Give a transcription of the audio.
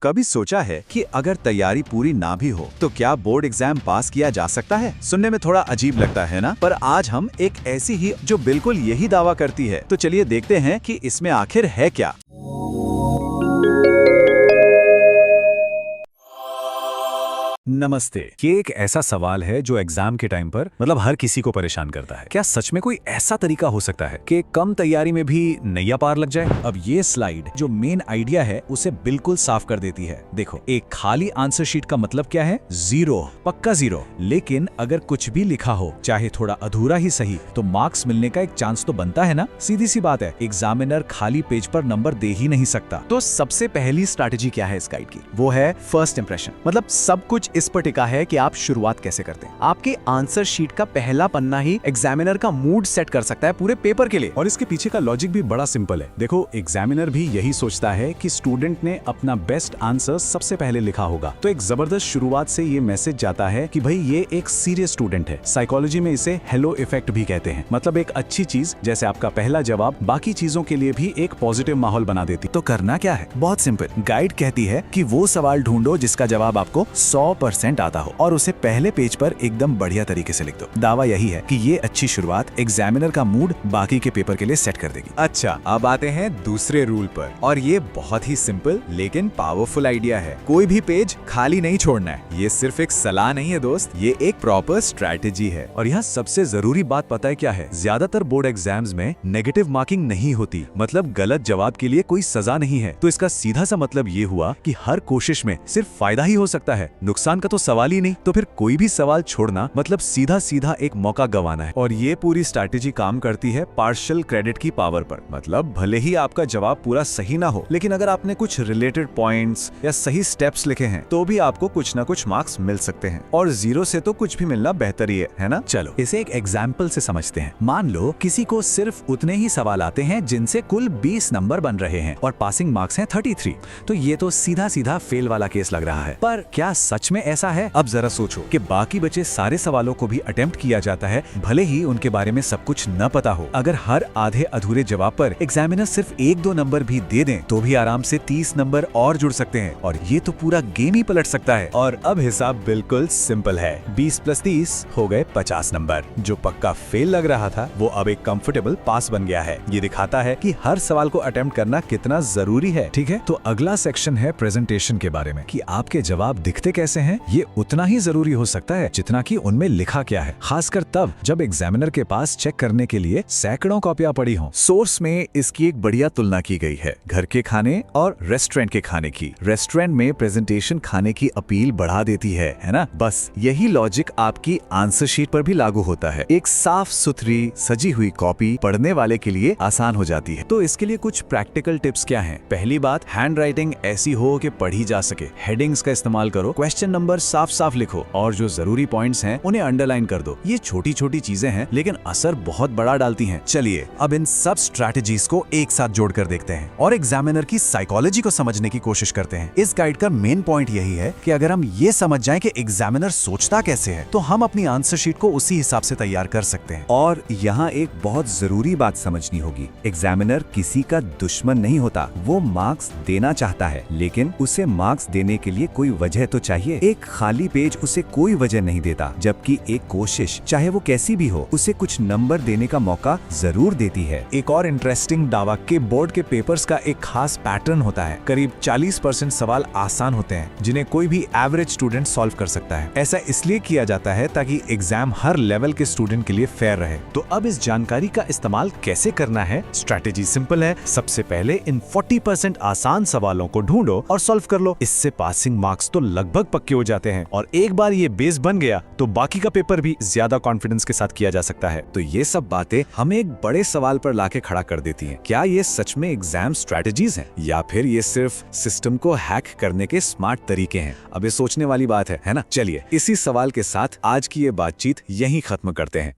कभी सोचा है कि अगर तैयारी पूरी ना भी हो तो क्या बोर्ड एग्जाम पास किया जा सकता है? सुनने में थोड़ा अजीब लगता है ना? पर आज हम एक ऐसी ही जो बिल्कुल यही दावा करती है। तो चलिए देखते हैं कि इसमें आखिर है क्या। नमस्ते। ये एक ऐसा सवाल है जो एग्जाम के टाइम पर हर किसी को परेशान करता है। क्या सच में कोई ऐसा तरीका हो सकता है कि कम तैयारी में भी नैया पार लग जाए? अब ये स्लाइड जो मेन आइडिया है उसे बिल्कुल साफ कर देती है। देखो, एक खाली आंसर शीट का मतलब क्या है? जीरो, पक्का जीरो। लेकिन अगर कुछ भी लिखा हो, चाहे थोड़ा अधूरा ही सही, तो मार्क्स मिलने का एक चांस तो बनता है ना। सीधी सी बात है, एग्जामिनर खाली पेज पर नंबर दे ही नहीं सकता। तो सबसे पहली स्ट्रैटेजी क्या है इस गाइड की? वो है फर्स्ट इंप्रेशन। मतलब सब कुछ इस पर टिका है कि आप शुरुआत कैसे करते हैं। आपके आंसर शीट का पहला पन्ना ही एग्जामिनर का मूड सेट कर सकता है पूरे पेपर के लिए। और इसके पीछे का लॉजिक भी बड़ा सिंपल है। देखो, एग्जामिनर भी यही सोचता है कि स्टूडेंट ने अपना बेस्ट आंसर सबसे पहले लिखा होगा, तो एक जबरदस्त शुरुआत से ये मैसेज जाता है कि भाई ये एक सीरियस स्टूडेंट है। साइकोलॉजी में इसे हेलो इफेक्ट भी कहते हैं। मतलब एक अच्छी चीज जैसे आपका पहला जवाब बाकी चीजों के लिए भी एक पॉजिटिव माहौल बना देती। तो करना क्या है? बहुत सिंपल। गाइड कहती है कि वो सवाल ढूंढो जिसका जवाब आपको 100% आता हो और उसे पहले पेज पर एकदम बढ़िया तरीके से लिख दो। दावा यही है कि ये अच्छी शुरुआत एग्जामिनर का मूड बाकी के पेपर के लिए सेट कर देगी। अच्छा, अब आते हैं दूसरे रूल पर, और ये बहुत ही सिंपल लेकिन पावरफुल आइडिया है। कोई भी पेज खाली नहीं छोड़ना है। ये सिर्फ एक सलाह नहीं है दोस्त, ये एक प्रॉपर स्ट्रैटेजी है। और यहाँ सबसे जरूरी बात पता है क्या है? ज्यादातर बोर्ड एग्जाम्स में नेगेटिव मार्किंग नहीं होती, मतलब गलत जवाब के लिए कोई सजा नहीं है। तो इसका सीधा सा मतलब ये हुआ कि हर कोशिश में सिर्फ फायदा ही हो सकता है, नुकसान का तो सवाल ही नहीं। तो फिर कोई भी सवाल छोड़ना मतलब सीधा सीधा एक मौका गंवाना है। और ये पूरी स्ट्रैटेजी काम करती है पार्शियल क्रेडिट की पावर पर। मतलब भले ही आपका जवाब पूरा सही ना हो, लेकिन अगर आपने कुछ रिलेटेड पॉइंट्स या सही स्टेप्स लिखे हैं तो भी आपको कुछ ना कुछ मार्क्स मिल सकते हैं। और जीरो से तो कुछ भी मिलना बेहतर ही है ना? चलो इसे एक एग्जाम्पल से समझते हैं। मान लो किसी को सिर्फ उतने ही सवाल आते हैं जिनसे कुल 20 नंबर बन रहे हैं और पासिंग मार्क्स हैं 33। तो ये तो सीधा सीधा फेल वाला केस लग रहा है। पर क्या सच में ऐसा है? अब जरा सोचो कि बाकी बचे सारे सवालों को भी अटेम्प्ट किया जाता है, भले ही उनके बारे में सब कुछ न पता हो। अगर हर आधे अधूरे जवाब पर एग्जामिनर सिर्फ 1-2 नंबर भी दे दें तो भी आराम से 30 नंबर और जुड़ सकते हैं और ये तो पूरा गेम ही पलट सकता है। और अब हिसाब बिल्कुल सिंपल है। 20 + 30 हो गए 50 नंबर। जो पक्का फेल लग रहा था वो अब एक कंफर्टेबल पास बन गया है। ये दिखाता है कि हर सवाल को अटेम्प्ट करना कितना जरूरी है। ठीक है, तो अगला सेक्शन है प्रेजेंटेशन के बारे में, कि आपके जवाब दिखते कैसे हैं। ये उतना ही जरूरी हो सकता है जितना कि उनमें लिखा क्या है, खासकर तब जब एग्जामिनर के पास चेक करने के लिए सैकड़ों कॉपियां पड़ी हों। सोर्स में इसकी एक बढ़िया तुलना की गई है घर के खाने और रेस्टोरेंट के खाने की। रेस्टोरेंट में प्रेजेंटेशन खाने की अपील बढ़ा देती है ना? बस यही लॉजिक आपकी आंसर शीट पर भी लागू होता है। एक साफ सुथरी सजी हुई कॉपी पढ़ने वाले के लिए आसान हो जाती है। तो इसके लिए कुछ प्रैक्टिकल टिप्स क्या हैं? पहली बात, हैंड राइटिंग ऐसी हो कि पढ़ी जा सके। हेडिंग्स का इस्तेमाल करो, क्वेश्चन नंबर साफ साफ लिखो और जो जरूरी पॉइंट्स हैं उन्हें अंडरलाइन कर दो। ये छोटी छोटी चीजें हैं लेकिन असर बहुत बड़ा डालती हैं। चलिए अब इन सब स्ट्रैटेजीज को एक साथ जोड़कर देखते हैं और एग्जामिनर की साइकोलॉजी को समझने की कोशिश करते हैं। इस गाइड का मेन पॉइंट यही है कि अगर हम ये समझ जाएं कि एग्जामिनर सोचता कैसे है तो हम अपनी आंसर शीट को उसी हिसाब से तैयार कर सकते हैं। और यहाँ एक बहुत जरूरी बात समझनी होगी, एग्जामिनर किसी का दुश्मन नहीं होता। वो मार्क्स देना चाहता है, लेकिन उसे मार्क्स देने के लिए कोई वजह तो चाहिए। एक खाली पेज उसे कोई वजह नहीं देता, जबकि एक कोशिश चाहे वो कैसी भी हो उसे कुछ नंबर देने का मौका जरूर देती है। एक और इंटरेस्टिंग दावा कि बोर्ड के पेपर्स का एक खास पैटर्न होता है। करीब 40% सवाल आसान होते हैं जिन्हें कोई भी एवरेज स्टूडेंट सॉल्व कर सकता है। ऐसा इसलिए किया जाता है ताकि एग्जाम हर लेवल के स्टूडेंट के लिए फेयर रहे। तो अब इस जानकारी का इस्तेमाल कैसे करना है? स्ट्रैटेजी सिंपल है। सबसे पहले इन 40% आसान सवालों को ढूंढो और सॉल्व कर लो। इससे पासिंग मार्क्स तो लगभग पक्के हो जाते हैं और एक बार ये बेस बन गया तो बाकी का पेपर भी ज्यादा कॉन्फिडेंस के साथ किया जा सकता है। तो ये सब बातें हमें एक बड़े सवाल पर लाके खड़ा कर देती हैं। क्या ये सच में एग्जाम स्ट्रैटेजीज हैं या फिर ये सिर्फ सिस्टम को हैक करने के स्मार्ट तरीके हैं? अब ये सोचने वाली बात है ना? चलिए इसी सवाल के साथ आज की ये बातचीत यहीं खत्म करते हैं।